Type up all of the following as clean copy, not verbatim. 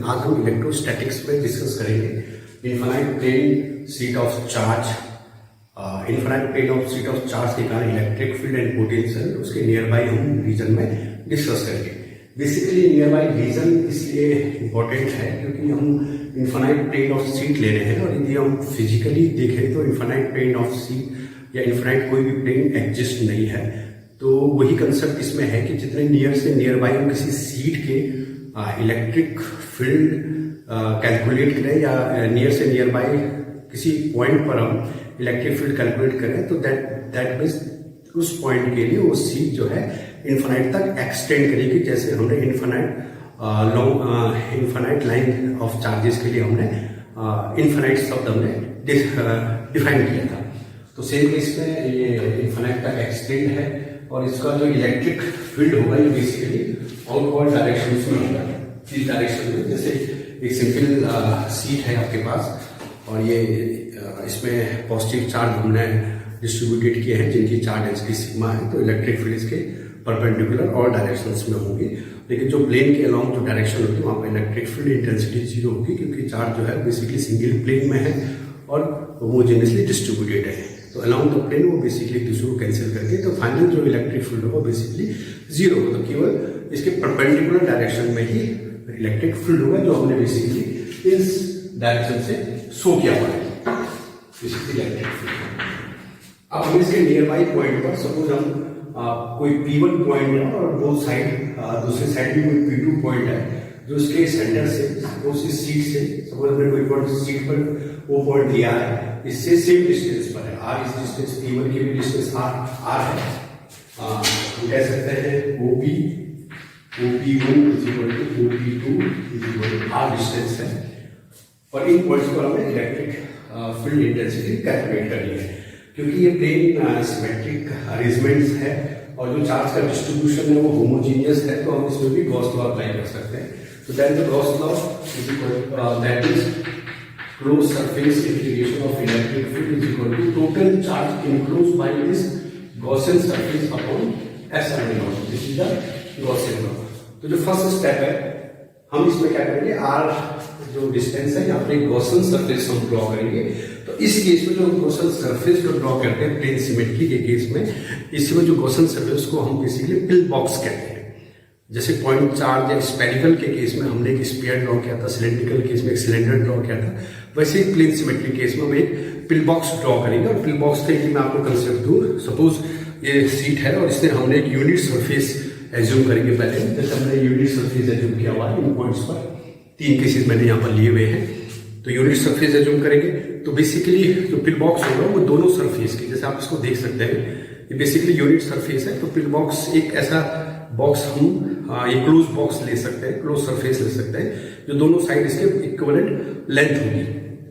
आज हम इलेक्ट्रोस्टैटिक्स में डिस्कस करेंगे infinite plane sheet of charge. Infinite plane of sheet of charge के कारण इलेक्ट्रिक फील्ड एंड पोटेंशियल उसके नियर बाई हम रीजन में डिस्कस करेंगे। बेसिकली नियर बाई रीजन इसलिए इम्पोर्टेंट है क्योंकि हम इनफाइनाइट प्लेन ऑफ सीट ले रहे हैं और यदि हम फिजिकली देखें तो इनफाइनाइट प्लेन ऑफ सीट या इनफाइनाइट कोई भी प्लेन एग्जिस्ट नहीं है। तो वही कंसेप्ट इसमें है कि जितने नियर से नियर बाई हम किसी सीट के इलेक्ट्रिक फील्ड कैलकुलेट करें या नियर से नियर बाई किसी पॉइंट पर हम इलेक्ट्रिक फील्ड कैलकुलेट करें तो दैट मीन्स उस पॉइंट के लिए वो सीट जो है इनफाइनाइट तक एक्सटेंड करेगी। जैसे हमने इनफाइनाइट लाइन ऑफ चार्जेस के लिए हमने इनफाइनाइट शब्द हमने डिफाइन किया था। तो सेम केस में ये इनफाइनाइट तक एक्सटेंड है और इसका जो इलेक्ट्रिक फील्ड होगा ये बेसिकली आउटवर्ड डायरेक्शन में होगा, इस डायरेक्शन में। जैसे एक सिंपल सीट है आपके पास और ये इसमें पॉजिटिव चार्ज हमने डिस्ट्रीब्यूटेड किए हैं जिनकी चार्ज डेंसिटी सिग्मा है। तो इलेक्ट्रिक फील्ड इसके परपेंडिकुलर और डायरेक्शंस में होंगी, लेकिन जो प्लेन के अलोंग जो डायरेक्शन होती है वहाँ पर इलेक्ट्रिक फील्ड इंटेंसिटी जीरो होगी क्योंकि चार्ज जो है बेसिकली सिंगल प्लेन में है और होमोजेनियसली डिस्ट्रीब्यूटेड है। तो अलोंग द प्लेन वो बेसिकली दूसरे को कैंसिल करके तो फाइनल जो इलेक्ट्रिक फील्ड होगा बेसिकली जीरो होगा। तो केवल इसके परपेंडिकुलर डायरेक्शन में ही इलेक्ट्रिक फील्ड होगा जो हमने बेसिकली इस डायरेक्शन से शो किया हुआ है इलेक्ट्रिक फील्ड। अब हम इसके नियर बाई पॉइंट पर सपोज हम कोई P1 पॉइंट है और दो साइड दूसरे साइड भी कोई P2 पॉइंट है जो इसके सेंटर से उस सीट से सपोज हमने कोई पॉइंट सीट पर वो पॉइंट लिया है, इससे सेम डिस्टेंस पर है r। इस डिस्टेंस P1 की भी डिस्टेंस r है। हम कह सकते हैं OP1 OP2 r डिस्टेंस है और इन पॉइंट्स पर हमें इलेक्ट्रिक फील्ड इंटेंसिटी कैलकुलेट करनी है। क्योंकि ये प्लेन सिमेट्रिक अरेंजमेंट्स है और जो चार्ज का डिस्ट्रीब्यूशन है वो होमोजीनियस है, तो हम इसमें भी गॉस लॉ अप्लाई कर सकते हैं। तो that is Gauss law that is close surface integration of electric field is equal to total charge enclosed by this Gaussian surface upon S R naught. This is the Gaussian law. तो जो first step है हम इसमें क्या करेंगे, are जो distance है यहाँ पे गॉसियन सरफेस हम ड्रॉ करेंगे। तो इस केस में जो गॉसियन सरफेस को ड्रॉ करते हैं प्लेन सिमेट्री के केस में, इसमें जो गॉसियन सरफेस को हम बेसिकली पिल बॉक्स कहते हैं। जैसे पॉइंट चार्ज या स्पेरिकल के केस में हमने एक स्फीयर ड्रॉ किया था, सिलेंड्रिकल केस में एक सिलेंडर ड्रॉ किया था, वैसे ही प्लेन सिमेट्री केस में हम एक पिल बॉक्स ड्रॉ करेंगे। और पिल बॉक्स के लिए मैं आपको कंसेप्ट दूं, सपोज ये सीट है और इसमें हमने एक यूनिट सरफेस एज्यूम करेंगे। पहले जैसे हमने यूनिट सरफेस एज्यूम किया हुआ है इन पॉइंट्स पर, 3 केसेस मैंने यहाँ पर लिए हुए हैं। तो यूनिट सरफेस एज्यूम करेंगे तो बेसिकली जो पिल बॉक्स होगा वो दोनों सरफेस की, जैसे आप इसको देख सकते हैं ये बेसिकली यूनिट सरफेस है। तो पिल बॉक्स एक ऐसा बॉक्स हम एक क्लोज बॉक्स ले सकते हैं, क्लोज सरफेस ले सकते हैं जो दोनों साइड इसके इक्विवेलेंट लेंथ होगी।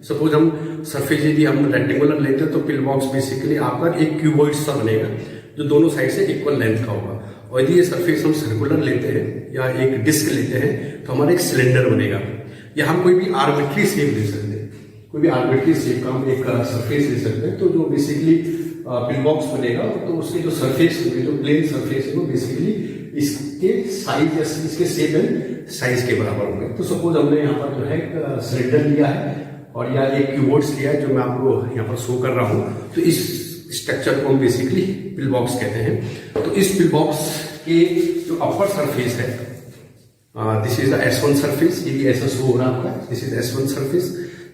सपोज हम सरफेस यदि हम रेक्टेंगुलर लेते हैं तो पिल बॉक्स बेसिकली आपका एक क्यूबॉइड सा बनेगा जो दोनों साइड से इक्वल लेंथ का होगा। और यदि ये सरफेस हम सर्कुलर लेते हैं या एक डिस्क लेते हैं तो हमारा एक सिलेंडर बनेगा। या हम कोई भी आर्बिट्री शेप ले सकते हैं, कोई भी आर्बिट्री शेप का हम एक सरफेस ले सकते हैं। तो जो बेसिकली पिल बॉक्स बनेगा तो उसके जो सरफेस होगी, जो प्लेन सरफेस है वो बेसिकली इसके साइज या इसके शेप एंड साइज के बराबर होंगे। तो सपोज हमने यहाँ पर जो है एक सिलेंडर लिया है और या एक क्यूबॉइड्स लिया है जो मैं आपको यहाँ पर शो कर रहा हूँ। तो इस स्ट्रक्चर को हम बेसिकली पिल बॉक्स कहते हैं। तो इस पिल बॉक्स के जो अपर सरफेस है this is the S1 surface, ये ऐसा शो हो रहा है, this is S1 surface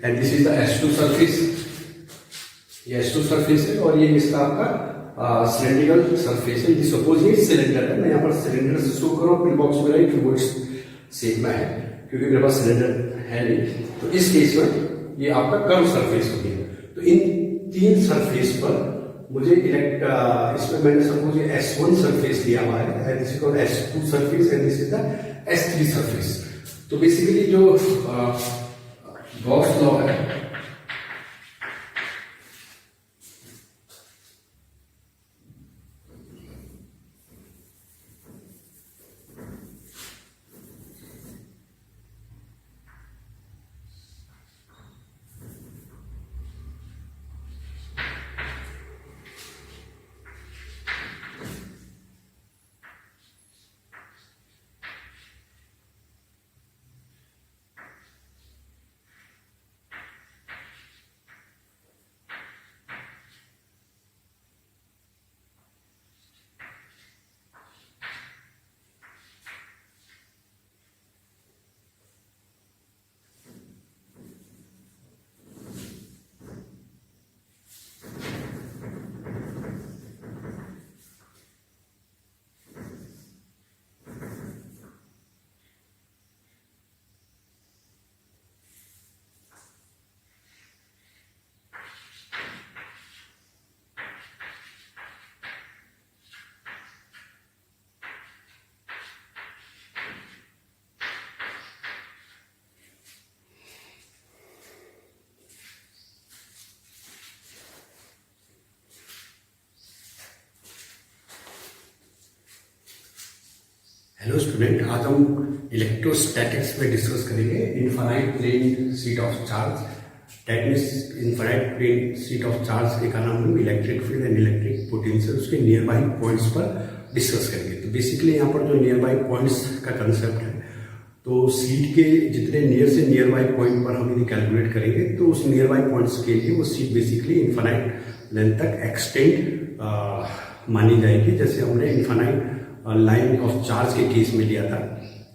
and this is the S2 surface. ये S2 सरफेस है और ये इसका आपका सिलेंड्रिकल सरफेस है। सपोज ये सिलेंडर है, मैं यहाँ पर सिलेंडर से शो कर रहा हूँ, पिल बॉक्स मेरा एक क्यूबॉइड शेप में है क्योंकि मेरे पास सिलेंडर है नहीं। तो इस केस में ये आपका कर्व सरफेस होगी। तो इन 3 सरफेस पर मुझे इसमें मैंने सपोज ये S1 सरफेस लिया हुआ है and this is called S2 surface and this is the S3 surface. तो बेसिकली जो गॉस लॉ है हेलो स्टूडेंट, आज हम इलेक्ट्रोस्टैटिक्स में डिस्कस करेंगे infinite plane sheet of charge. That means infinite plane sheet of charge के कारण हम electric field and electric potential उसके नियर बाई पॉइंट्स पर डिस्कस करेंगे। तो बेसिकली यहाँ पर जो नियर बाई पॉइंट्स का कंसेप्ट है, तो शीट के जितने नियर से नियर बाई पॉइंट पर हम यदि कैलकुलेट करेंगे तो उस नियर बाई पॉइंट्स के लिए वो शीट बेसिकली इनफाइनाइट लेंथ तक एक्सटेंड मानी जाएगी। जैसे हमने इनफाइनाइट लाइन ऑफ चार्ज के केस में लिया था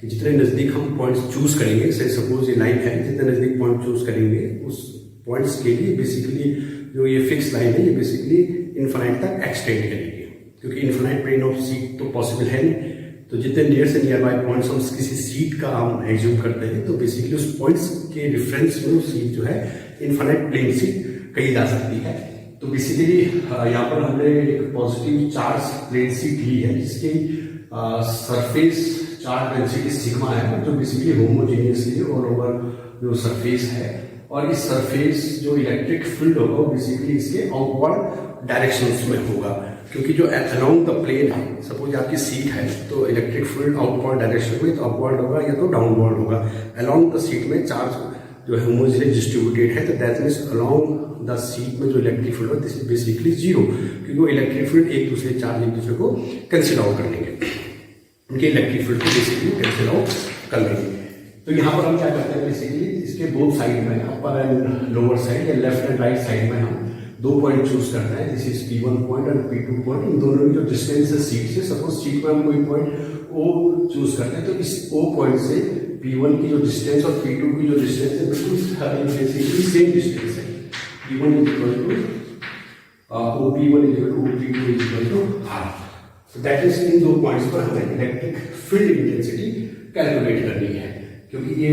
कि जितने नजदीक हम पॉइंट्स चूज करेंगे, से सपोज ये लाइन है, जितने नजदीक पॉइंट चूज करेंगे उस पॉइंट्स के लिए बेसिकली जो ये फिक्स लाइन है ये बेसिकली इनफाइनाइट तक एक्सटेंड करेगी, क्योंकि इनफाइनाइट प्लेन ऑफ शीट तो पॉसिबल है नहीं। तो जितने नियर से नियर बाय पॉइंट्स हम किसी शीट का हम एज्यूम करते हैं तो बेसिकली उस पॉइंट्स के डिफरेंस में शीट जो है इनफाइनाइट प्लेन शीट कही जा सकती है। तो बेसिकली यहाँ पर हमने एक पॉजिटिव चार्ज प्लेन शीट ली है जिसकी सरफेस चार्ज डेंसिटी सिग्मा है, जो बेसिकली होमोजेनियस है ऑल ओवर जो सरफेस है। और इस सरफेस जो इलेक्ट्रिक फील्ड होगा वो बेसिकली इसके आउटवर्ड डायरेक्शंस में होगा, क्योंकि जो अलोंग द प्लेन है, सपोज आपकी सीट है तो इलेक्ट्रिक फील्ड आउटवर्ड डायरेक्शन में तो अपवर्ड होगा या तो डाउनवर्ड होगा। अलोंग द सीट में चार्ज जो है होमोजेनियस डिस्ट्रीब्यूटेड है, तो that means along the seat में जो इलेक्ट्रिक फील्ड है दिस इज बेसिकली जीरो, क्योंकि वो इलेक्ट्रिक फील्ड एक दूसरे चार्ज एक दूसरे को कैंसिल आउट कर लेंगे, उनके इलेक्ट्रिक फील्ड को बेसिकली कैंसिल आउट कर लेंगे। तो यहाँ पर हम क्या करते हैं, बेसिकली इसके बोथ साइड में अपर एंड लोअर साइड या लेफ्ट एंड राइट साइड में हम दो पॉइंट चूज करते हैं। दिस इज P1 पॉइंट और P2 पॉइंट। इन दोनों की जो डिस्टेंस है सीट से, सपोज सीट में हम कोई पॉइंट O चूज करते हैं तो इस O पॉइंट से P1 की जो डिस्टेंस और P2 की जो डिस्टेंस है बिल्कुल बेसिकली सेम डिस्टेंस है। P1 is equal to OP1 is equal to OP2 is equal to R। तो दैट इज इन दो पॉइंट्स पर हमें इलेक्ट्रिक फील्ड इंटेंसिटी कैलकुलेट करनी है, क्योंकि ये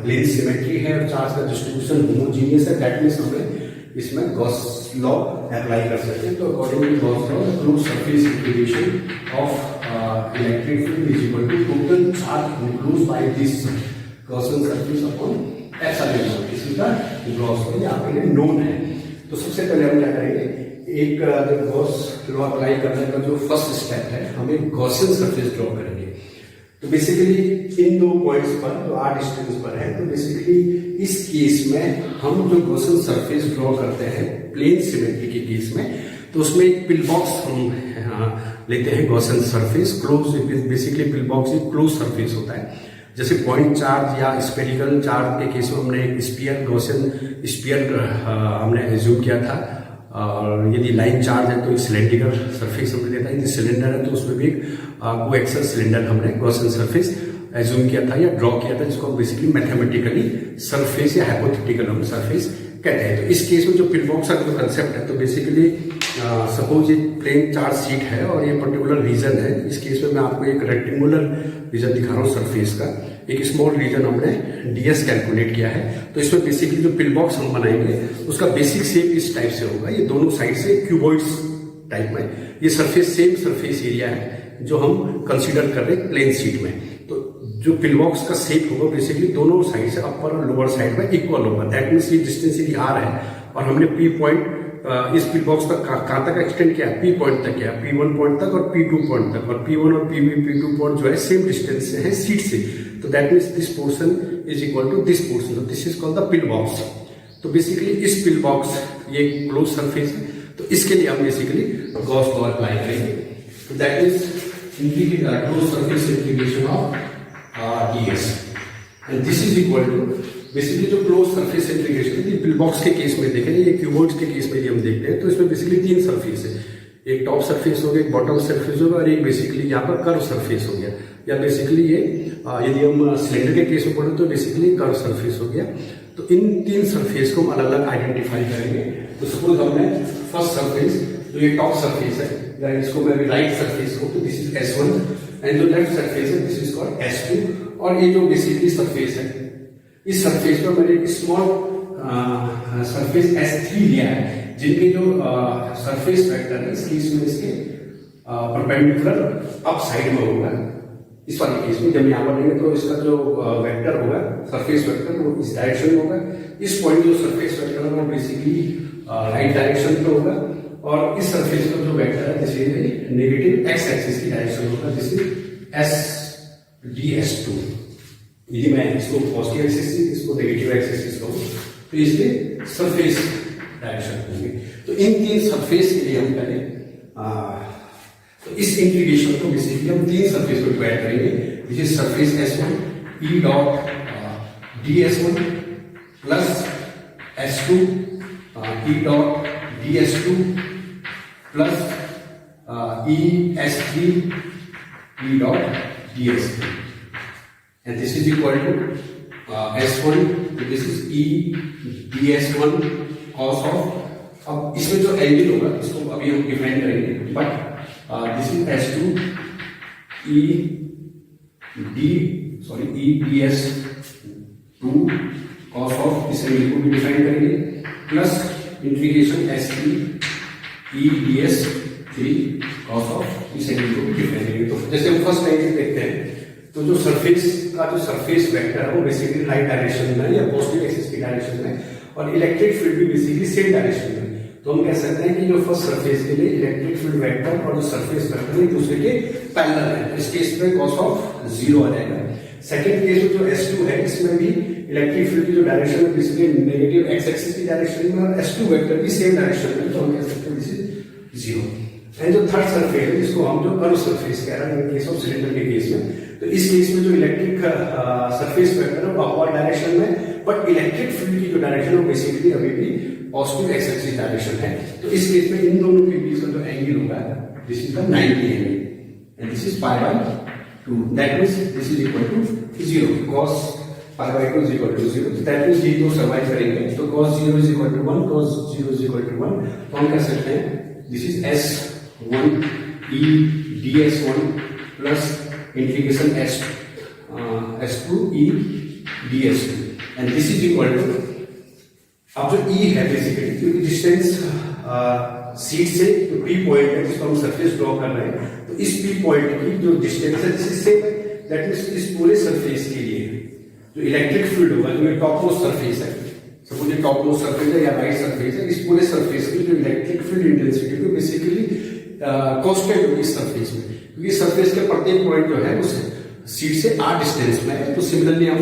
प्लेन सिमेट्री है और चार्ज का डिस्ट्रीब्यूशन होमोजीनियस है। दैट मीन्स हमें इसमें गॉस लॉ अप्लाई कर सकते हैं। तो according to Gauss law close surface integration of electric field is equal to total charge include by this Gaussian surface upon epsilon. इसी का गॉस लॉ यहाँ पे नोन है। तो सबसे पहले हम क्या करेंगे, एक जब गॉस लॉ अप्लाई करने का जो फर्स्ट स्टेप है, हमें गॉसियन सरफेस ड्रॉ करेंगे। तो बेसिकली इन दो पॉइंट्स पर जो R डिस्टेंस पर है, तो बेसिकली इस केस में हम जो गॉसियन सरफेस ड्रॉ करते हैं प्लेन सिमेट्री के केस में, तो उसमें एक पिल बॉक्स हम लेते हैं Gaussian surface close. Basically pill box एक क्लोज सरफेस होता है। जैसे पॉइंट चार्ज या स्पेरिकल चार्ज के केस में हमने एक स्फीयर गॉसियन स्फीयर हमने एज्यूम किया था, और यदि लाइन चार्ज है तो एक सिलेंड्रिकल सरफेस हमने लेता है। यदि सिलेंडर है तो उसमें भी कोएक्सियल सिलेंडर हमने गॉसियन सरफेस एज्यूम किया था या ड्रॉ किया था, जिसको बेसिकली मैथमेटिकली सरफेस या हाइपोथेटिकल हम सरफेस कहते हैं। तो इस केस में जो पिल बॉक्स का जो कंसेप्ट है, तो बेसिकली सपोज ये प्लेन चार्ज शीट है और ये पर्टिकुलर रीजन है। इस केस में मैं आपको एक रेक्टेंगुलर रीजन दिखा रहा हूँ सरफेस का, एक स्मॉल रीजन हमने ds कैलकुलेट किया है। तो इसमें बेसिकली जो पिल बॉक्स हम बनाएंगे उसका बेसिक शेप इस टाइप से होगा। ये दोनों साइड से क्यूबॉइड्स टाइप में, ये सरफेस सेम सरफेस एरिया है जो हम कंसीडर कर रहे हैं प्लेन शीट में। तो जो पिल बॉक्स का शेप होगा बेसिकली दोनों साइड से अपर और लोअर साइड में इक्वल होगा। दैट मीन्स ये डिस्टेंस यदि R है और हमने P पॉइंट इस पिल बॉक्स तक कहाँ तक एक्सटेंड किया, P पॉइंट तक किया, P1 पॉइंट तक और P2 पॉइंट तक, और P1 और P2 पॉइंट जो है सेम डिस्टेंस से है सीट से। तो that means this portion is equal to this portion, तो this is called the pill box. तो बेसिकली इस पिल बॉक्स ये क्लोज सरफेस है, तो इसके लिए हम बेसिकली गॉस लॉ अप्लाई करेंगे। तो that is close surface integration of ds and this is equal to basically जो क्लोज सरफेस इंटीग्रेशन है पिल बॉक्स के केस में देखें, ये क्यूबॉइड्स के केस में हम देखते हैं तो इसमें बेसिकली तीन सरफेस है, एक टॉप सरफेस हो गया, एक बॉटम सरफेस होगा और एक बेसिकली यहाँ पर कर्व सरफेस हो गया। या बेसिकली ये यदि हम सिलेंडर के केस में पढ़े तो बेसिकली कर्व सरफेस हो गया। तो इन तीन सरफेस को हम अलग अलग आइडेंटिफाई करेंगे। तो सपोज हमने फर्स्ट सरफेस जो ये टॉप सरफेस है, इसको मैं राइट सरफेस को, तो दिस इज S1 एंड जो लेफ्ट सरफेस है दिस इज कॉल्ड S2। और ये जो बेसिकली सरफेस है, इस सरफेस पर मैंने एक स्मॉल सरफेस S3 लिया है, जिनके जो सरफेस वेक्टर है इस केस में इसके परपेंडिकुलर अप साइड में होगा। इस वाले केस में जब यहाँ पर लेंगे तो इसका जो वेक्टर होगा सरफेस वेक्टर वो इस डायरेक्शन में होगा। इस पॉइंट जो सरफेस वेक्टर है वो बेसिकली राइट डायरेक्शन पे होगा, और इस सरफेस का जो वेक्टर है this is negative x axis की डायरेक्शन होगा, दिस इज S ds2, यदि मैं इसको पॉजिटिव एक्सिस इसको नेगेटिव एक्सिस कहूँ तो इसके सरफेस डायरेक्शन होंगे। तो इन तीन सरफेस के लिए हम पहले तो इस इंटीग्रेशन को बेसिकली हम तीन सरफेस को डिवाइड करेंगे, which is surface S1 E dot ds1 plus S2 E dot ds2 plus ES3 E dot ds3, and this is equal to S1, so this is E ds1 cos of, अब इसमें जो angle होगा इसको अभी हम define करेंगे, but this is S2 E ds2 cos of, इस angle को भी डिफाइन करेंगे, plus integration S3 E ds3 cos of, इस एंगल को भी डिफाइन करेंगे। तो जैसे हम फर्स्ट एंगल देखते हैं तो जो सरफेस का जो सरफेस वेक्टर है वो बेसिकली राइट डायरेक्शन में या पॉजिटिव एक्सिस की डायरेक्शन में, और इलेक्ट्रिक फील्ड भी बेसिकली सेम डायरेक्शन में। तो हम कह सकते हैं कि जो फर्स्ट सरफेस के लिए इलेक्ट्रिक फील्ड वेक्टर और जो सरफेस वेक्टर एक दूसरे के पैरेलल है, इस केस में cos ऑफ 0 आ जाएगा। सेकंड केस जो S2 है इसमें भी इलेक्ट्रिक फील्ड की जो डायरेक्शन है बेसिकली नेगेटिव एक्स एक्सिस की डायरेक्शन में, और S2 वेक्टर भी सेम डायरेक्शन में, तो हम कह सकते हैं दिस इज 0। एंड जो थर्ड सरफेस है जिसको हम जो कर्व सरफेस कह रहे हैं इन केस ऑफ सिलेंडर के केस में, तो इस केस में जो इलेक्ट्रिक सरफेस वेक्टर है वो अपवर्ड डायरेक्शन में, बट इलेक्ट्रिक फील्ड की जो डायरेक्शन है वो बेसिकली अभी भी पॉजिटिव एक्स एक्सिस डायरेक्शन है। तो इस केस में इन दोनों के बीच का जो एंगल होगा this is the 90 angle and this is pi by 2, that means this is equal to 0, cos pi by 2 is equal to 0, that means ये दो सर्वाइव करेंगे। तो cos 0 is equal to 1, cos 0 is equal to 1, तो हम कह सकते हैं this is S1 E ds1 plus integration S2 E ds2, and this is equal to, अब जो E है बेसिकली क्योंकि डिस्टेंस सीट से जो P पॉइंट है जिसको हम सरफेस ड्रॉ कर रहे हैं, तो इस P पॉइंट की जो डिस्टेंस है this is same, that means इस पूरे सरफेस के लिए जो इलेक्ट्रिक फील्ड होगा, जो टॉप मोस्ट सरफेस है, सपोज ये टॉप मोस्ट सरफेस है या राइट सरफेस है, इस पूरे सरफेस की जो इलेक्ट्रिक फील्ड इंटेंसिटी को बेसिकली कांस्टेंट होगी इस सरफेस में, क्योंकि सरफेस के प्रत्येक पॉइंट जो है उस सीट से r डिस्टेंस में है। तो सिमिलरली हम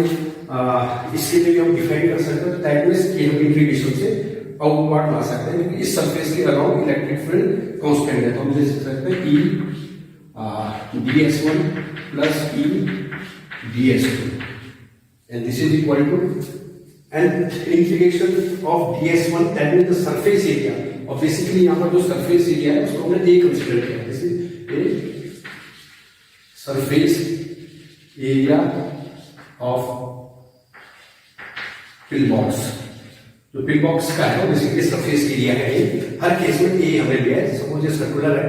इसके लिए हम डिफाइन कर सकते हैं, दैट मींस कि हम इंटीग्रेशन से आउटवर्ड ला सकते हैं, क्योंकि इस सरफेस के अराउंड इलेक्ट्रिक फील्ड कांस्टेंट है। तो हम लिख सकते हैं E ds1 plus E ds2, and this is equal to, and integration of ds1 that means the surface area, और बेसिकली यहाँ पर जो सरफेस एरिया है उसको हमने A कंसीडर किया, this is A surface area of pill box. जो pill box का है वो बेसिकली सरफेस एरिया है, हर केस में A हमने लिया है। सपोज ये सर्कुलर है,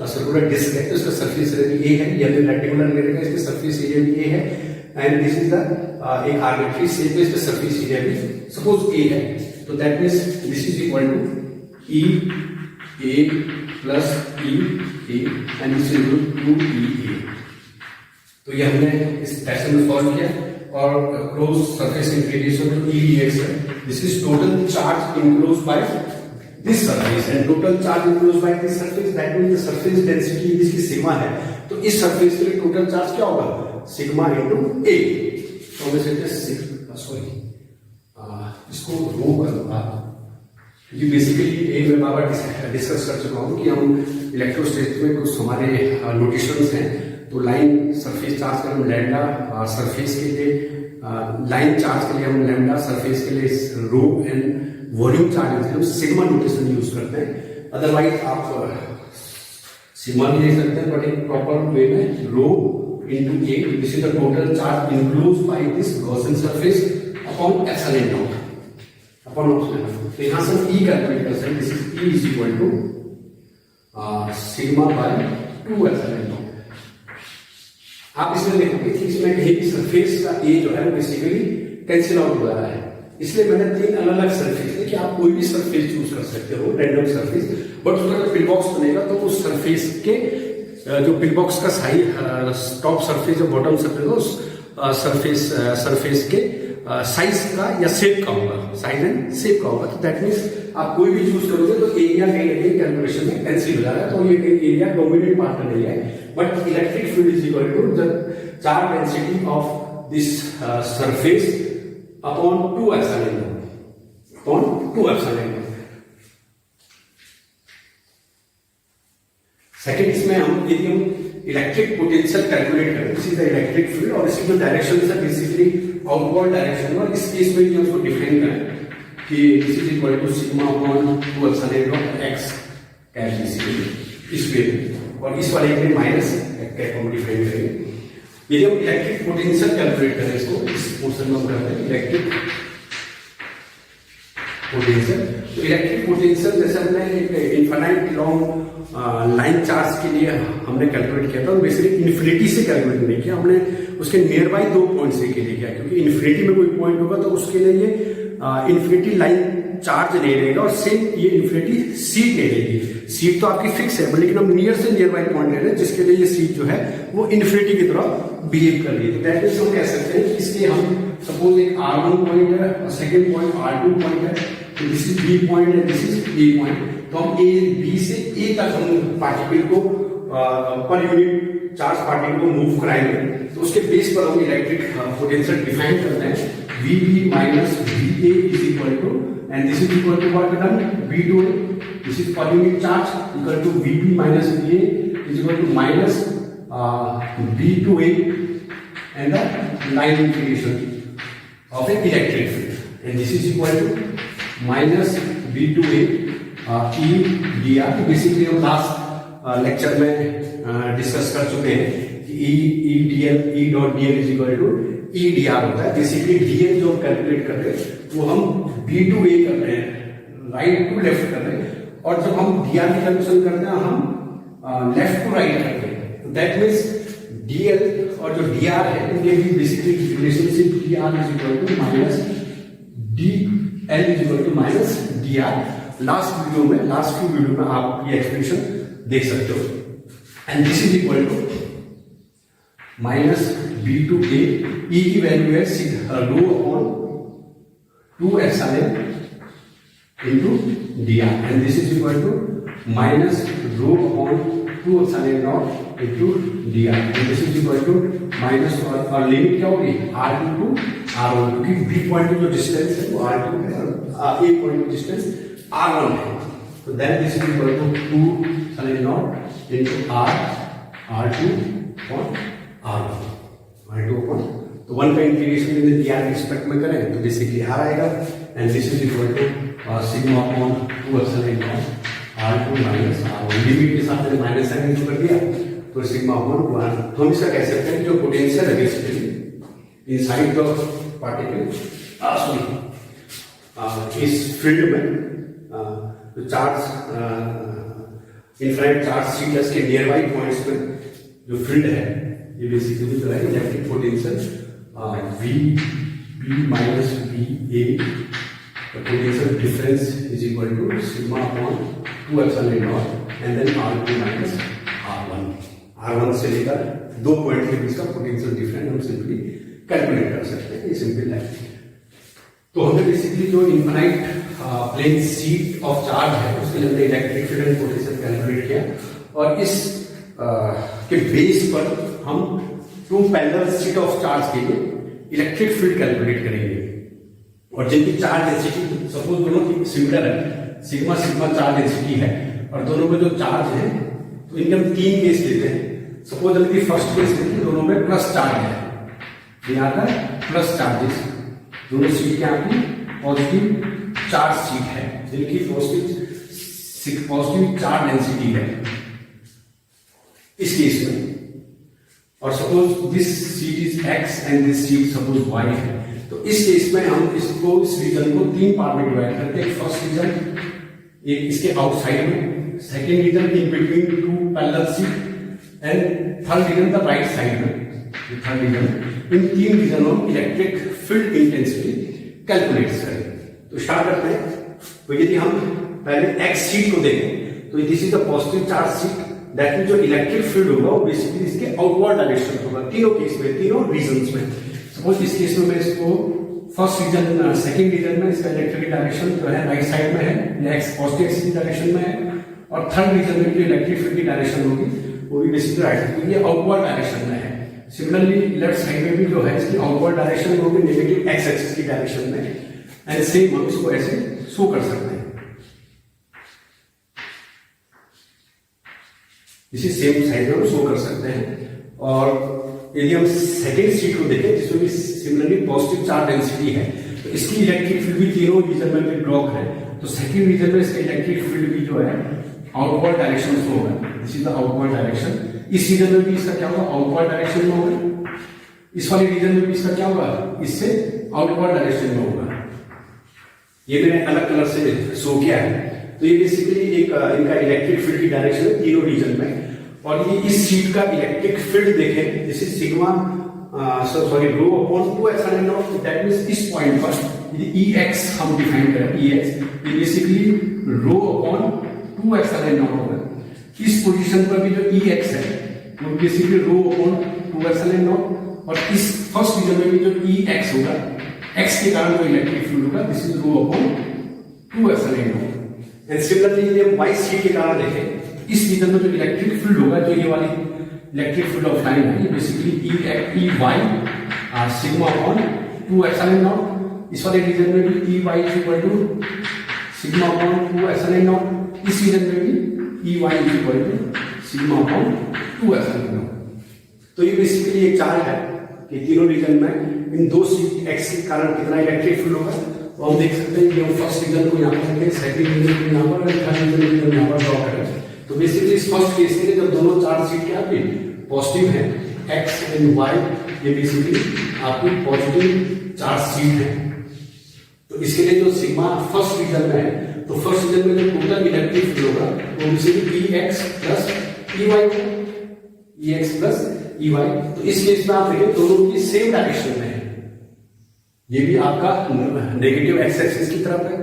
सर्कुलर डिस्क है तो इसका सरफेस एरिया भी A है, या फिर रेक्टेंगुलर लेगा इसका सरफेस एरिया भी A है, एंड दिस इज द एक आर्बिट्ररी शेप में इसका सरफेस एरिया भी सपोज A है, तो that means this is equal to E A plus E A and this is equal to 2EA। तो ये हमने इस फैशन में सॉल्व किया, और close surface integration to E dx है, this is total charge enclosed by this surface, and total charge enclosed by this surface, that means the surface density इसकी sigma है, तो इस सरफेस के लिए टोटल चार्ज क्या होगा, सिग्मा इनटू A। तो हम इसे सॉरी इसको रो कर दूंगा, क्योंकि बेसिकली A में बार डिस्कस कर चुका हूँ कि हम इलेक्ट्रोस्टैटिक्स में कुछ हमारे नोटेशंस हैं। तो लाइन सरफेस चार्ज का हम लैम्डा, सरफेस के लिए लाइन चार्ज के लिए हम लैम्डा, सरफेस के लिए रो, एंड वॉल्यूम चार्ज के लिए हम सिग्मा नोटेशन यूज करते हैं। अदरवाइज आप सिग्मा भी ले सकते हैं, बट एक प्रॉपर वे में rho into A, this is the total charge enclosed by this Gaussian surface upon epsilon not upon epsilon. तो यहां से हम E कैलकुलेट कर सकते हैं, this is E is equal to sigma by 2 epsilon not. आप इसमें देखोगे कि इसमें कहीं भी सरफेस का A जो है वो बेसिकली कैंसिल आउट हो रहा है, इसलिए मैंने तीन अलग अलग सरफेस है कि आप कोई भी सरफेस चूज कर सकते हो, रैंडम सरफेस, बट उसका जब पिल बॉक्स बनेगा तो उस सरफेस के जो पिल बॉक्स का साइज, टॉप सरफेस और बॉटम सरफेस, उस सरफेस के साइज का या शेप का होगा, साइज एंड शेप का होगा। तो दैट मीन्स आप कोई भी चूज करोगे तो एरिया कहीं ना कहीं कैलकुलेशन में कैंसिल हो जाएगा, तो ये एरिया डोमिनेट पार्ट नहीं है, but electric field is equal to the charge density of this surface upon 2 epsilon not, upon 2 epsilon naught. Second, इसमें हम यदि हम इलेक्ट्रिक पोटेंशियल कैलकुलेट करें, this is the electric field और इसकी जो डायरेक्शन है बेसिकली आउटवर्ड डायरेक्शन, और इस केस में जो उसको डिफाइन करें कि this is equal to sigma upon 2 epsilon naught x cash basically इस वे में, और इस वाले के माइनस कैप हम डिफाइन करेंगे। यदि हम इलेक्ट्रिक पोटेंशियल कैलकुलेट करें, इसको इस पोर्शन में हम करते हैं इलेक्ट्रिक पोटेंशियल। तो इलेक्ट्रिक पोटेंशियल जैसे हमने एक इनफाइनाइट लॉन्ग लाइन चार्ज के लिए हमने कैलकुलेट किया था, और बेसिकली इन्फिनिटी से कैलकुलेट नहीं किया हमने, उसके नियर बाई 2 पॉइंट से के लिए किया, क्योंकि इन्फिनिटी में कोई पॉइंट होगा तो उसके लिए ये इन्फिनिटी लाइन चार्ज नहीं रहेगा, और सेम ये इन्फिनिटी सीट नहीं रहेगी। सीट तो आपकी फिक्स है, लेकिन हम नियर से नियर बाई पॉइंट ले रहे हैं, जिसके लिए ये सीट जो है वो इन्फिनिटी की तरह बिहेव कर रही है। तो दैट मींस हम कह सकते हैं इसलिए हम सपोज एक R1 पॉइंट है और सेकेंड पॉइंट R2 पॉइंट है, तो दिस इज B पॉइंट है, दिस इज A पॉइंट। तो हम B से A तक हम पार्टिकल को पर यूनिट चार्ज पार्टिकल को मूव कराएंगे, तो उसके बेस पर हम इलेक्ट्रिक पोटेंशियल डिफाइन करते हैं VB minus VA is equal to, and this is equal to what term B2, this is per unit charge equal to VB minus VA is equal to minus B2A and the line integration of an electric field, and this is equal to minus B2A E dr। Basically हम last lecture में discuss कर चुके हैं कि E dot dl is equal to E dr होता है। Basically dl जो हम कैलकुलेट करते हैं वो हम B2A कर रहे हैं, राइट टू लेफ्ट कर रहे हैं, और जब हम dr की कैलकुलेशन करते हैं हम लेफ्ट टू राइट करते हैं। तो दैट मीन्स dl और जो dr है इनके भी basically relationship dr is equal to minus dl is equal to minus dr। Last video में, लास्ट फ्यू वीडियो में आप ये एक्सप्रेशन देख सकते हो, and this is equal to minus B2A, E की वैल्यू है rho upon 2 epsilon into dr, and this is equal to minus rho upon 2 epsilon naught into dr, and this is equal to minus, और limit क्या होगी R2 to R1, क्योंकि B point की जो distance है वो R2 है और A पॉइंट की डिस्टेंस R1 है। तो then this is equal to 2 epsilon naught into R2 upon R1 upon, तो 1 का इंटीग्रेशन यदि dr के रिस्पेक्ट में करें तो बेसिकली R आएगा, and this is equal to sigma upon 2 epsilon naught R2 minus R1। Limit के साथ मैंने माइनस साइन यूज कर दिया, तो सिग्मा अपॉन 1। तो हम इसका कह सकते हैं जो पोटेंशियल है basically inside the particle, sorry इस फील्ड में जो चार्ज इनफाइनाइट चार्ज सीट के नियर बाई पॉइंट्स में जो फील्ड है, ये बेसिकली जो है electric potential VB minus VA, potential difference is equal to sigma upon 2 epsilon naught and then R2 minus R1 से लेकर 2 पॉइंट के बीच का पोटेंशियल डिफरेंस हम सिंपली कैलकुलेट कर सकते हैं, ये सिंपल है। तो हमने बेसिकली जो infinite plane sheet of charge है उसके लिए हमने electric field and potential calculate किया, और इस के बेस पर हम 2 पैरेलल सीट ऑफ चार्ज के लिए इलेक्ट्रिक फील्ड कैलकुलेट करेंगे, और जिनकी चार्ज डेंसिटी सपोज दोनों की सिमिलर है, सिग्मा सिग्मा चार्ज डेंसिटी है, और दोनों में जो चार्ज है तो इनके हम 3 केस लेते हैं। सपोज हम फर्स्ट केस लेते हैं, दोनों में प्लस चार्ज है, यहाँ पर प्लस चार्जेस, दोनों सीट क्या आपकी पॉजिटिव चार्ज सीट है, जिनकी पॉजिटिव चार्ज डेंसिटी है इस केस में, और suppose this seat is x and this seat suppose y है। तो इस केस में हम इसको, इस रीजन को 3 पार्ट में डिवाइड करते हैं। फर्स्ट रीजन एक इसके आउटसाइड में, second region in between 2 parallel sheet, and third region the right side में। थर्ड रीजन, इन 3 रीजनों में इलेक्ट्रिक फील्ड इंटेंसिटी कैलकुलेट करें। तो स्टार्ट करते हैं। तो यदि हम पहले x सीट को देखें तो this is the positive charge seat, that mean जो इलेक्ट्रिक फील्ड होगा वो बेसिकली इसके आउटवर्ड डायरेक्शन होगा, तीनों केस में, तीनों रीजन्स में। सपोज इस केस में मैं इसको फर्स्ट रीजन, सेकंड रीजन में इसका इलेक्ट्रिक डायरेक्शन जो है राइट साइड में है, या एक्स पॉजिटिव एक्स की डायरेक्शन में है, और थर्ड रीजन में जो इलेक्ट्रिक फील्ड की डायरेक्शन होगी वो भी बेसिकली राइट, तो ये आउटवर्ड डायरेक्शन में है। सिमिलरली लेफ्ट साइड में भी जो है इसकी आउटवर्ड डायरेक्शन में होगी नेगेटिव एक्स एक्सिस की डायरेक्शन में, एंड सेम हम इसको ऐसे शो कर सकते हैं। इसी सेम साइड में हम शो कर सकते हैं। और यदि हम सेकेंड शीट को देखें जिसमें भी सिमिलरली पॉजिटिव चार्ज डेंसिटी है, तो इसकी इलेक्ट्रिक फील्ड भी तीनों रीजन में भी ब्लॉक है, तो सेकेंड रीजन में इसका इलेक्ट्रिक फील्ड भी जो है आउटवर्ड डायरेक्शन में होगा, this is the outward direction. इस रीजन में भी इसका क्या होगा, आउटवर्ड डायरेक्शन में होगा। इस वाले रीजन में भी इसका क्या होगा, इससे आउटवर्ड डायरेक्शन में होगा। ये मैंने अलग कलर से शो किया है। तो ये बेसिकली एक इनका इलेक्ट्रिक फील्ड की डायरेक्शन है तीनों रीजन में। और ये इस शीट का इलेक्ट्रिक फील्ड देखें, this is sigma sorry row upon 2 epsilon not, that means इस पॉइंट पर यदि Ex हम डिफाइन करें, Ex ये basically row upon 2 epsilon not होगा। इस पोजीशन पर भी जो Ex है वो बेसिकली रो अपॉन 2 एप्सिलॉन नॉट, और इस फर्स्ट रीजन में भी जो Ex होगा, x के कारण जो इलेक्ट्रिक फील्ड होगा, this is rho upon 2 epsilon naught. And similarly यदि हम y शीट के कारण देखें, इस रीजन में जो इलेक्ट्रिक फील्ड होगा, जो ये वाली इलेक्ट्रिक फील्ड ऑफ लाइन है, ये basically Ey sigma upon 2 epsilon naught. इस वाले रीजन में भी Ey is equal to sigma upon 2 epsilon naught. इस रीजन में भी Ey is equal to sigma upon 2 epsilon naught. तो ये बेसिकली एक चार्ट है कि तीनों रीजन में इन दो शीट एक्स के कारण कितना इलेक्ट्रिक फील्ड होगा। तो हम देख सकते हैं कि हम फर्स्ट रीजन को यहाँ पर रखें, सेकंड रीजन को यहाँ पर, थर्ड रीजन को यहाँ पर ड्रॉ करें। तो बेसिकली इस फर्स्ट केस में जब दोनों चार्ज शीट क्या आपकी पॉजिटिव है, एक्स एंड वाई, ये बेसिकली आपकी पॉजिटिव चार्ज शीट है। तो इसके लिए जो सिग्मा फर्स्ट रीजन में है, तो फर्स्ट रीजन में जो टोटल इलेक्ट्रिक फील्ड होगा वो बेसिकली Ex प्लस Ey होगा, Ex प्लस Ey। तो इस केस में आप देखें दोनों की सेम डायरेक्शन में है। ये भी आपका नेगेटिव एक्स एक्सिस की तरफ है,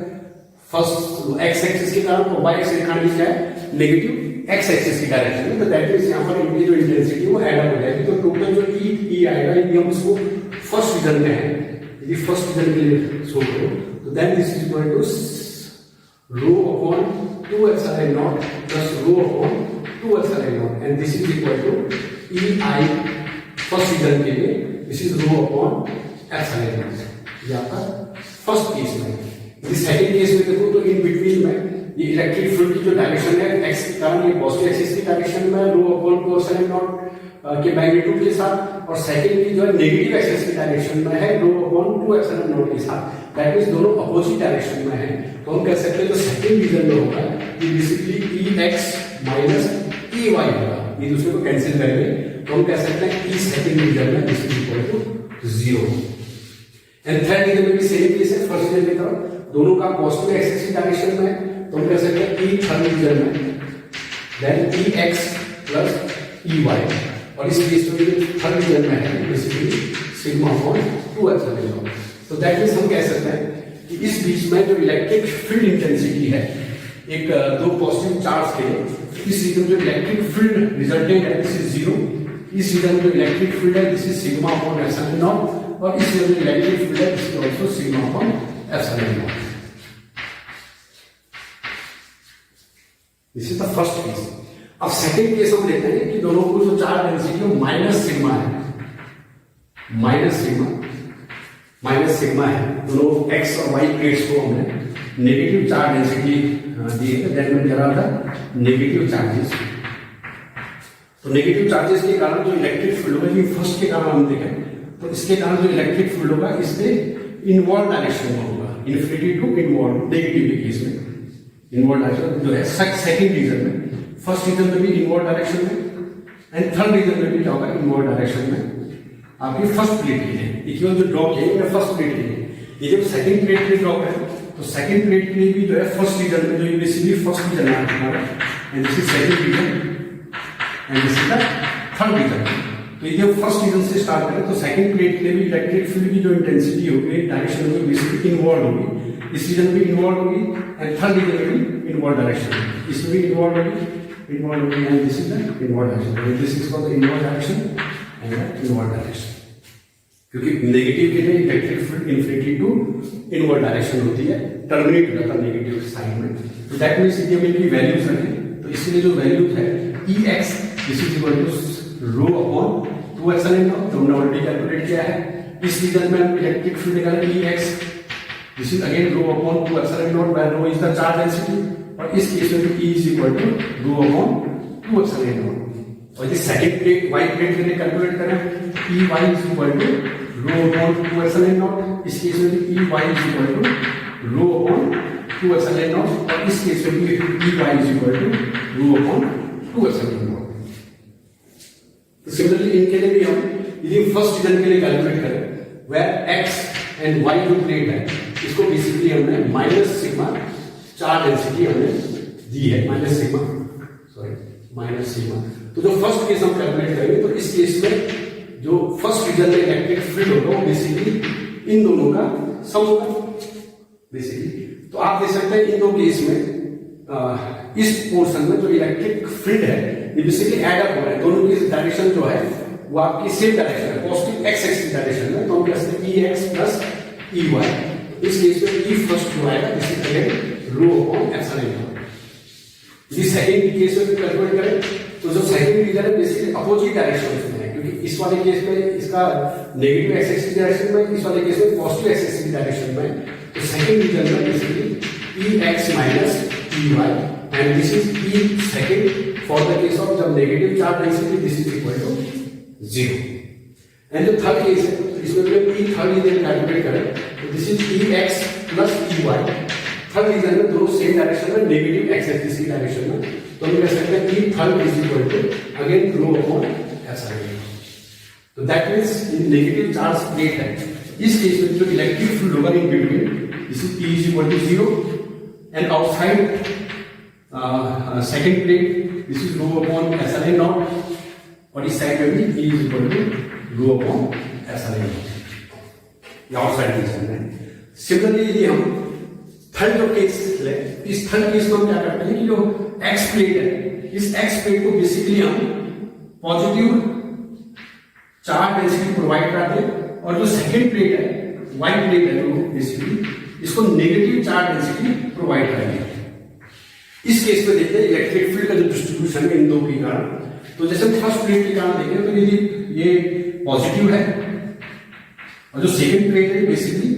फर्स्ट एक्स एक्सिस के कारण, और वाई एक्सिस का क्या है, नेगेटिव एक्स एक्सिस की डायरेक्शन में। तो दैट मींस यहां पर इनकी जो इंटेंसिटी वो ऐड अप हो जाएगी। तो टोटल जो ई आएगा, यदि हम इसको फर्स्ट रीजन में है, यदि फर्स्ट रीजन के लिए शो करो, तो then this is equal to rho upon 2 epsilon naught plus rho upon 2 epsilon naught, and this is equal to E I first region के लिए, this is rho upon epsilon naught. ये आपका first case में। यदि second case में देखो तो in between में ये इलेक्ट्रिक फील्ड की जो डायरेक्शन है एक्स के कारण, ये पॉजिटिव एक्सिस की डायरेक्शन में रो अपॉन 2 एप्सिलॉन नॉट के मैग्नीट्यूड के साथ, और सेकंड की जो है नेगेटिव एक्सिस की डायरेक्शन में है रो अपॉन 2 एप्सिलॉन नॉट के साथ। दैट मींस दोनों अपोजिट डायरेक्शन में है। तो हम कह सकते हैं जो सेकंड रीजन में होगा ये बेसिकली Ex माइनस Ey होगा, ये दूसरे को कैंसिल करेंगे तो हम कह सकते हैं ई सेकंड रीजन में this is equal to 0। And third region में भी सेम केस है, फर्स्ट रीजन की तरह दोनों का पॉजिटिव एक्सिस की डायरेक्शन में है, तो हम कह सकते हैं ई थर्ड रीजन में देन Ex प्लस Ey, और इस केस में भी थर्ड रीजन में है basically sigma upon 2 epsilon naught. तो दैट मींस हम कह सकते हैं कि इस बीच में जो इलेक्ट्रिक फील्ड इंटेंसिटी है एक दो पॉजिटिव चार्ज के लिए, इस रीजन जो इलेक्ट्रिक फील्ड रिजल्टेंट है दिस इज 0, इस रीजन जो इलेक्ट्रिक फील्ड है this is sigma upon epsilon naught, और इस रीजन जो इलेक्ट्रिक फील्ड है this is also sigma upon epsilon not. This is the first case. अब सेकंड केस हम लेते हैं कि दोनों को जो चार्ज डेंसिटी माइनस सिग्मा है, माइनस सिग्मा है, दोनों एक्स और वाई प्लेट्स को हमने नेगेटिव चार्ज डेंसिटी दी है, that means there are the negative charges. तो नेगेटिव चार्जेस के कारण जो इलेक्ट्रिक फील्ड होगा, ये फर्स्ट के कारण हम देखें तो इसके कारण जो इलेक्ट्रिक फील्ड होगा इसके इनवर्ड डायरेक्शन में होगा, इन्फिनिटी टू इनवर्ड नेगेटिव के केस में इनवर्ड डायरेक्शन जो है सेकंड रीजन में, फर्स्ट रीजन में भी इनवर्ड डायरेक्शन में, एंड थर्ड रीजन में भी क्या होगा इनवर्ड डायरेक्शन में। आपकी फर्स्ट प्लेट के लिए इक्वल जो ड्रॉ किए मैं फर्स्ट प्लेट के लिए, ये जब सेकंड प्लेट के लिए ड्रॉ करें तो सेकंड प्लेट के लिए भी जो है फर्स्ट रीजन में, जो ये बेसिकली फर्स्ट रीजन है हमारा, and this is second region and this is the third region. तो ये जब फर्स्ट रीजन से स्टार्ट करें तो सेकंड प्लेट के लिए भी इलेक्ट्रिक फील्ड की जो इंटेंसिटी होगी, डायरेक्शन होगी, बेसिकली इनवर्ड होगी, इस रीजन में इनवर्ड होगी, एंड थर्ड रीजन में भी इनवर्ड डायरेक्शन, इसमें भी इनवर्ड होगी, and this is the inward direction, this is called the inward direction and the inward direction. क्योंकि नेगेटिव के लिए electric field infinity to inward direction होती है, टर्मिनेट हो जाता है नेगेटिव साइड में। तो दैट मींस यदि हम इनकी वैल्यूज रखें तो इसके लिए जो वैल्यूज है Ex this is equal to rho upon 2 epsilon naught, तो हमने ऑलरेडी कैलकुलेट किया है। इस रीजन में हम इलेक्ट्रिक फील्ड निकालेंगे Ex, this is again rho upon 2 epsilon naught, where rho is the charge density, और इस केस में E is equal to rho upon 2 epsilon naught. और ये सेकंड प्लेट y प्लेट के लिए कैलकुलेट करें, Ey is equal to rho upon 2 epsilon naught, इस case में Ey is equal to rho upon 2 epsilon naught, और इस केस में Ey is equal to rho upon 2 epsilon naught. Similarly इनके लिए भी हम यदि फर्स्ट रीजन के लिए कैलकुलेट करें, वेयर x एंड y जो प्लेट है, इसको बेसिकली हमने माइनस सिग्मा चार्ज डेंसिटी हमने दी है, माइनस सिग्मा। तो जो फर्स्ट केस हम कैलकुलेट करेंगे, तो इस केस में जो फर्स्ट रीजन में इलेक्ट्रिक फील्ड होगा वो बेसिकली इन दोनों का सम होगा बेसिकली। तो आप देख सकते हैं इन दो केस में इस पोर्शन में जो इलेक्ट्रिक फील्ड है ये बेसिकली ऐड अप हो रहा है, दोनों की डायरेक्शन जो है वो आपकी सेम डायरेक्शन है, पॉजिटिव एक्स एक्सिस डायरेक्शन में। तो हम कह सकते हैं Ex प्लस Ey, इस केस में E फर्स्ट जो आएगा this is again rho upon epsilon not. यदि सेकंड केस में कैलकुलेट करें, तो जो सेकंड रीजन है बेसिकली अपोजिट डायरेक्शन में है, क्योंकि इस वाले केस में इसका नेगेटिव एक्स एक्सिस डायरेक्शन में, इस वाले केस में पॉजिटिव एक्स एक्सिस डायरेक्शन में। तो सेकंड रीजन में basically Ex minus Ey, and this is E second for the case of जब negative charge density this is equal to 0. and जो third case है, इसमें भी E थर्ड रीजन कैलकुलेट करें, तो this is Ex plus Ey, third region में दोनों same direction में, नेगेटिव एक्स एक्सिस की डायरेक्शन में। तो हम कह सकते हैं E third is equal to again rho upon epsilon. तो that means in negative charge plate है, इस केस में जो इलेक्ट्रिक फील्ड होगा in between, this is E is equal to 0, and outside second plate this is rho upon epsilon naught, और इस side में भी E is equal to rho upon epsilon naught, ये आउटसाइड रीजन में। Similarly यदि हम third जो case ले, इस थर्ड केस में हम क्या करते हैं कि जो एक्स प्लेट है, इस एक्स प्लेट को बेसिकली हम पॉजिटिव चार्ज डेंसिटी प्रोवाइड करते हैं, और जो सेकंड प्लेट है वाई प्लेट है जो बेसिकली इसको नेगेटिव चार्ज डेंसिटी प्रोवाइड करेंगे। इस केस में देखते हैं इलेक्ट्रिक फील्ड का जो डिस्ट्रीब्यूशन है इन दो के कारण। तो जैसे फर्स्ट प्लेट के कारण देखें, तो यदि ये पॉजिटिव है और जो सेकंड प्लेट है बेसिकली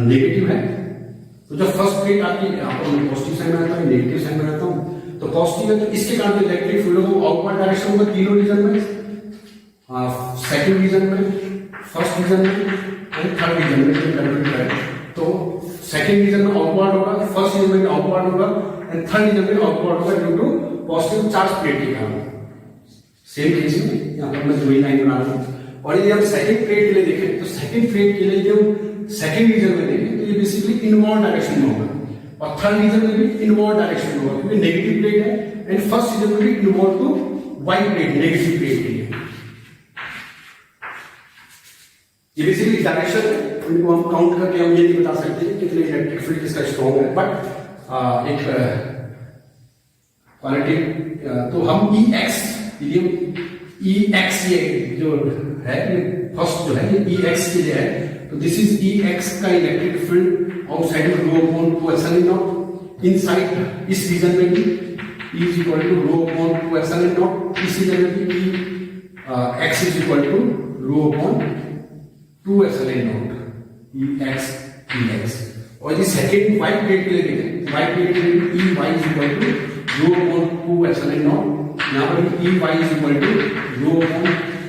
नेगेटिव है, तो जब फर्स्ट प्लेट आपकी पॉजिटिव साइन में आता है, नेगेटिव साइन में आता हूं, तो पॉजिटिव है तो इसके कारण जो इलेक्ट्रिक फील्ड होगा आउटवर्ड डायरेक्शन होगा तीनों रीजन में, सेकंड रीजन में, फर्स्ट रीजन में एंड थर्ड रीजन में कैलकुलेट करें। तो सेकंड रीजन में आउटवर्ड होगा, फर्स्ट रीजन में आउटवर्ड होगा, एंड थर्ड रीजन में आउटवर्ड होगा due to positive charge plate के कारण। सेम केस में यहां पर मैं दो ही लाइन बना रहा हूं। और यदि हम सेकंड प्लेट के लिए देखें, तो सेकंड प्लेट के लिए जो सेकंड रीजन में देखें, तो ये बेसिकली इनवर्ड डायरेक्शन में होगा, और थर्ड रीजन में भी इनवर्ड डायरेक्शन में होगा, क्योंकि नेगेटिव प्लेट है, एंड फर्स्ट रीजन में भी inward to Y plate, negative plate के लिए। ये बेसिकली डायरेक्शन है, उनको हम काउंट करके हम ये नहीं बता सकते कि कितने इलेक्ट्रिक फील्ड इसका स्ट्रॉन्ग है, बट एक क्वालिटी। तो हम Ex, यदि हम Ex ये जो है, ये फर्स्ट जो है ये Ex के लिए है, तो दिस इज Ex का इलेक्ट्रिक फील्ड आउटसाइड में rho upon 2 epsilon naught, inside इस रीजन में भी E is equal to rho upon 2 epsilon naught, इस रीजन में भी X is equal to rho upon 2 epsilon naught Ex। और ये सेकंड वाई प्लेट के लिए देखें, वाई प्लेट के लिए Ey is equal to rho upon 2 epsilon naught, यहां पर भी Ey is equal to rho upon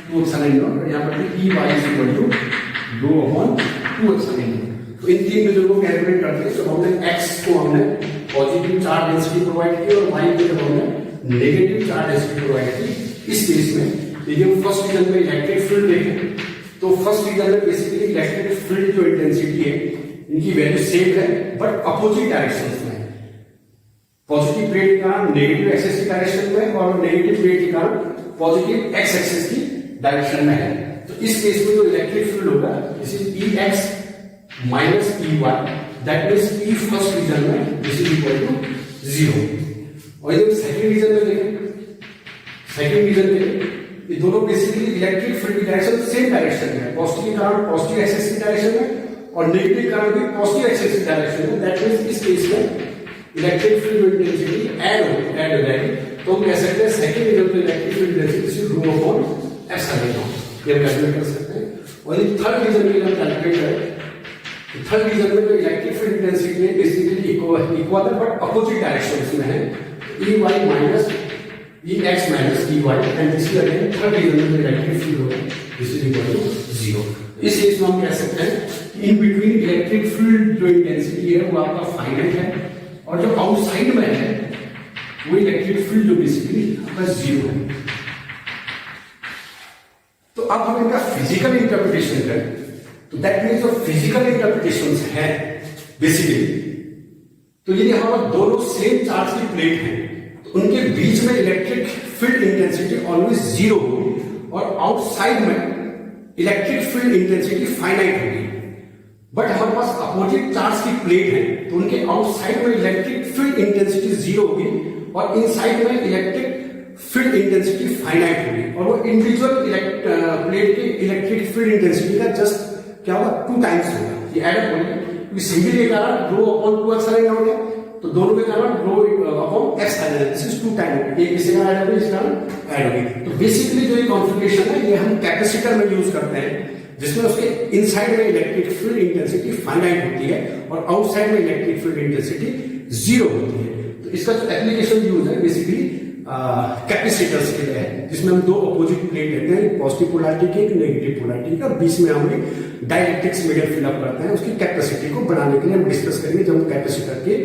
2 epsilon naught, और यहां पर भी Ey is equal to rho upon 2 epsilon naught. तो इन तीन मेथड को कैलकुलेट करते हैं। तो हमने x को हमने पॉजिटिव चार्ज डेंसिटी प्रोवाइड की, और y को जब हमने नेगेटिव चार्ज डेंसिटी प्रोवाइड की। इस केस में यदि हम फर्स्ट रीजन में इलेक्ट्रिक फील्ड देखें, तो फर्स्ट रीजन में बेसिकली इलेक्ट्रिक फील्ड जो इंटेंसिटी है इनकी वैल्यू सेम है, बट अपोजिट डायरेक्शंस में। पॉजिटिव प्लेट के कारण नेगेटिव एक्सिस की डायरेक्शन में, और नेगेटिव प्लेट के कारण पॉजिटिव एक्स एक्सिस की डायरेक्शन में है। तो इस केस में जो इलेक्ट्रिक फील्ड होगा this is Ex minus Ey, that means E first region में दिस इज इक्वल टू 0। और यदि सेकंड रीजन में देखें, सेकंड रीजन में ये दोनों बेसिकली इलेक्ट्रिक फील्ड की डायरेक्शन सेम डायरेक्शन में है, पॉजिटिव के कारण पॉजिटिव एक्सिस की डायरेक्शन में, और नेगेटिव के कारण भी पॉजिटिव एक्सिस की डायरेक्शन में। दैट मींस इस केस में इलेक्ट्रिक फील्ड इंटेंसिटी ऐड हो जाएगी। तो हम कह सकते हैं सेकंड रीजन में इलेक्ट्रिक फील्ड इंटेंसिटी रो अपॉन एप्सिलॉन नॉट, ये हम कैलकुलेट कर सकते हैं। और ये थर्ड रीजन के लिए हम कैलकुलेट करें, थर्ड रीजन में जो इलेक्ट्रिक फील्ड इंटेंसिटी है बेसिकली इक्वल है बट अपोजिट डायरेक्शन में है, E Y minus E X minus E Y, and this is again third region में जो इलेक्ट्रिक फील्ड होगा this is equal to zero. इस केस में हम कह सकते हैं इन बिटवीन इलेक्ट्रिक फील्ड जो इंटेंसिटी है वो आपका फाइनाइट है, और जो आउटसाइड में है वो इलेक्ट्रिक फील्ड जो बेसिकली आपका जीरो है। तो अब हम इनका फिजिकल इंटरप्रिटेशन करें तो दैट मीन्स जो फिजिकल इंटरप्रिटेशन है बेसिकली, तो यदि हमारे दोनों सेम चार्ज की प्लेट है तो उनके बीच में electric field intensity always zero होगी और आउटसाइड में इलेक्ट्रिक फील्ड इंटेंसिटी फाइनाइट होगी। बट हमारे पास अपोजिट चार्ज की प्लेट है तो उनके आउटसाइड में इलेक्ट्रिक फील्ड इंटेंसिटी जीरो होगी और इनसाइड में इलेक्ट्रिक फील्ड इंटेंसिटी फाइनाइट होगी, और वो इंडिविजुअल प्लेट के इलेक्ट्रिक फील्ड इंटेंसिटी का जस्ट क्या होगा 2 टाइम्स होगा, ये ऐड अप होगा, क्योंकि सिंगल के कारण रो अपॉन 2 एप्सिलॉन हो गया, तो दोनों के कारण रो upon epsilon, this is 2 time होगा, एक इसके कारण ऐड होगी, इस कारण ऐड होगी। तो बेसिकली जो ये कॉन्फ़िगरेशन है ये हम कैपेसिटर में यूज करते हैं, जिसमें उसके इनसाइड में इलेक्ट्रिक फील्ड इंटेंसिटी फाइनाइट होती है और आउटसाइड में इलेक्ट्रिक फील्ड इंटेंसिटी जीरो होती है। तो इसका जो एप्लीकेशन यूज है बेसिकली कैपेसिटर्स के लिए है, जिसमें हम 2 अपोजिट प्लेट लेते हैं, पॉजिटिव पोलैरिटी की, एक नेगेटिव पोलैरिटी का, बीच में हम डाइलेक्ट्रिक्स मीडियम फिलअप करते हैं, उसकी कैपेसिटी को बढ़ाने के लिए हम डिस्कस करेंगे जब हम कैपेसिटर के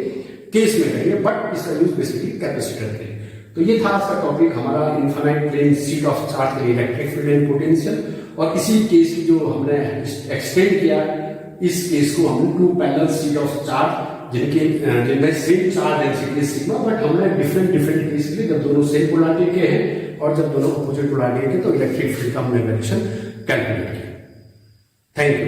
केस में करेंगे, बट इसका यूज बेसिकली कैपेसिटर के लिए। तो ये था आज का टॉपिक हमारा infinite plane sheet of charge के लिए इलेक्ट्रिक फील्ड एंड पोटेंशियल, और इसी केस की जो हमने एक्सटेंड किया इस केस को हम 2 पैरेलल शीट ऑफ चार्ज जिनमें same charge density sigma, but हमने डिफरेंट केस के लिए जब दोनों सेम पोलैरिटी के हैं और जब दोनों अपोजिट पोलैरिटी के तो इलेक्ट्रिक फील्ड का हमने वेरिएशन कैलकुलेट किया। Thank you.